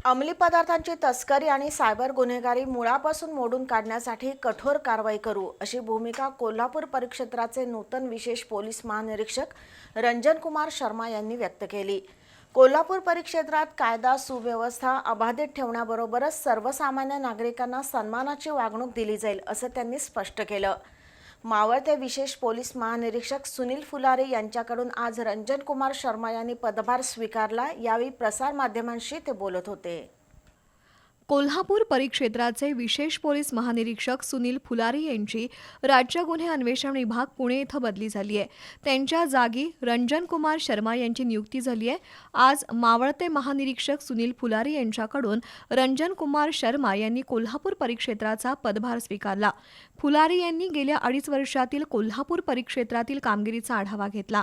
अंमली पदार्थांची तस्करी आणि सायबर गुन्हेगारी मुळापासून मोडून काढण्यासाठी कठोर कारवाई करू अशी भूमिका कोल्हापूर परिक्षेत्राचे नूतन विशेष पोलीस महानिरीक्षक रंजन कुमार शर्मा यांनी व्यक्त केली। कोल्हापूर परिक्षेत्रात कायदा सुव्यवस्था अबाधित ठेवण्याबरोबरच सर्वसामान्य नागरिकांना सन्मानाची वागणूक दिली जाईल असं त्यांनी स्पष्ट केलं। मावळते विशेष पोलीस महानिरीक्षक सुनील फुलारी यांच्याकडून आज रंजन कुमार शर्मा यांनी पदभार स्वीकारला। यावेळी प्रसार माध्यमांशी ते बोलत होते। कोल्हापूर परिक्षेत्राचे विशेष पोलीस महानिरीक्षक सुनील फुलारी यांची राज्य गुन्हे अन्वेषण विभाग पुणे येथे बदली झाली आहे। त्यांच्या जागी रंजन कुमार शर्मा यांची नियुक्ती झाली आहे। आज मावळते महानिरीक्षक सुनील फुलारी यांच्याकडून रंजन कुमार शर्मा यांनी कोल्हापूर परिक्षेत्राचा पदभार स्वीकारला। फुलारी यांनी गेल्या 2.5 वर्षातील कोल्हापूर परिक्षेत्रातील कामगिरीचा आढावा घेतला।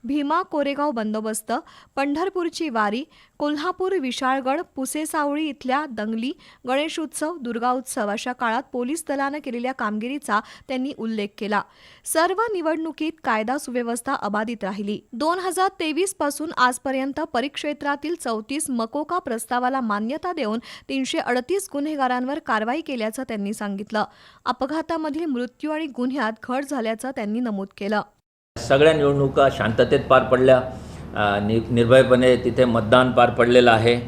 भीमा कोरेगाव बंदोबस्त, पंढरपूरची वारी, कोल्हापूर विशाळगड, पुसेसावळी इथल्या दंगली, गणेश उत्सव, दुर्गा उत्सव अशा काळात पोलीस दलाने केलेल्या कामगिरीचा त्यांनी उल्लेख केला। सर्व निवडणुकीत कायदा सुव्यवस्था अबाधित राहिली। 2023 पासून आजपर्यंत परिक्षेत्रातील 34 मकोका प्रस्तावाला मान्यता देऊन 338 गुन्हेगारांवर कारवाई केल्याचं त्यांनी सांगितलं। अपघातामधील मृत्यू आणि गुन्ह्यात घट झाल्याचं त्यांनी नमूद केलं। सगळ्या निवडणुका शांततेत पार पडल्या, निर्भयपणे तिथे मतदान पार पडलेलं आहे।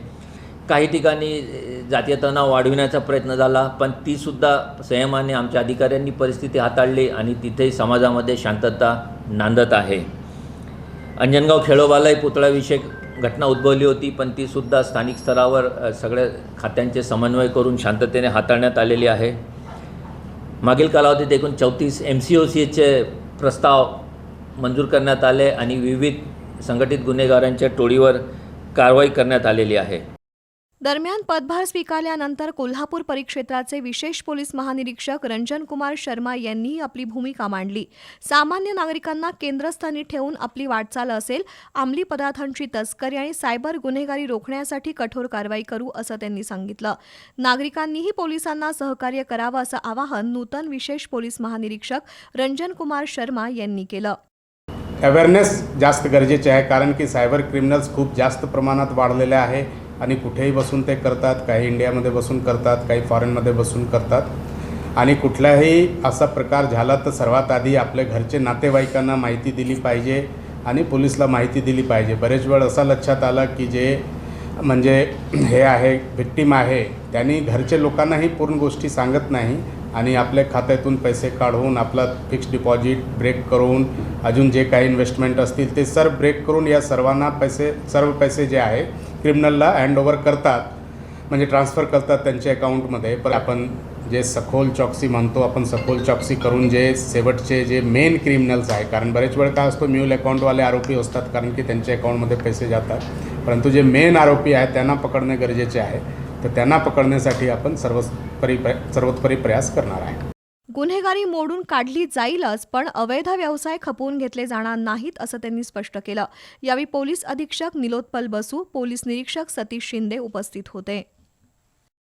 काही ठिकाणी जातीय तणाव वाढविण्याचा प्रयत्न झाला, पण ती सुद्धा संयमाने आमच्या अधिकाऱ्यांनी परिस्थिती हाताळली आणि तिथे समाजामध्ये शांतता नांदत आहे। अंजनगाव खेळोबालाही पुतळ्याविषयी घटना उद्भवली होती, पण ती सुद्धा स्थानिक स्तरावर सगळ्या खात्यांचे समन्वय करून शांततेने हाताळण्यात आलेली आहे। मागील कालावधीत एकूण 34 MCOCचे प्रस्ताव मंजूर करण्यात आले आणि विविध संघटित गुन्हेगारांच्या टोळीवर कारवाई करण्यात आलेली आहे। दरम्यान पदभार स्वीकारल्यानंतर कोल्हापूर परिक्षेत्राचे विशेष पोलीस महानिरीक्षक रंजन कुमार शर्मा यांनी आपली भूमिका मांडली। सामान्य नागरिकांना केंद्रस्थानी ठेवून आपली वाटचाल असेल। अंमली पदार्थांची तस्करी आणि सायबर गुन्हेगारी रोखण्यासाठी कठोर कारवाई करू असं त्यांनी सांगितलं। नागरिकांनीही पोलिसांना सहकार्य करावं असं आवाहन नूतन विशेष पोलीस महानिरीक्षक रंजन कुमार शर्मा यांनी केलं। अवेअरनेस जास्त गरजेचे आहे, कारण की सायबर क्रिमिनल्स खूप जास्त प्रमाणात वाढलेले आहे आणि कुठेही बसून ते करतात। काही इंडियामध्ये बसून करतात, काही फॉरेनमध्ये बसून करतात आणि कुठलाही असा प्रकार झाला तर सर्वात आधी आपल्या घरचे नातेवाईकांना माहिती दिली पाहिजे आणि पोलिसला माहिती दिली पाहिजे। बरेच वेळ असा लक्षात आला की जे म्हणजे हे आहे विक्टिम आहे त्यांनी घरचे लोकांनाही पूर्ण गोष्टी सांगत नाही आणि आपल्या खात्यातून पैसे काढून आपला फिक्स डिपॉझिट ब्रेक करून अजून जे काही इन्व्हेस्टमेंट असतील ते सर्व ब्रेक करून या सर्व पैसे जे आहे क्रिमिनलला हँडओव्हर करतात, म्हणजे ट्रान्सफर करतात त्यांच्या अकाउंटमध्ये। पण आपण जे सखोल चौकसी म्हणतो, आपण सखोल चौकसी करून जे शेवटचे जे मेन क्रिमिनल्स आहे, कारण बरेच वेळ काय असतो म्यूल अकाउंटवाले आरोपी असतात कारण की त्यांच्या अकाउंटमध्ये पैसे जातात, परंतु जे मेन आरोपी आहे त्यांना पकडणे गरजेचे आहे। तर त्यांना पकडण्यासाठी आपण सर्वोत्तरी प्रयास करणार आहे। गुन्हेगारी मोडून काढली जाईलच, पण अवैध व्यवसाय खपवून घेतले जाणार नाहीत असं त्यांनी स्पष्ट केलं। यावेळी पोलीस अधीक्षक निलोत्पल बसू, पोलीस निरीक्षक सतीश शिंदे उपस्थित होते।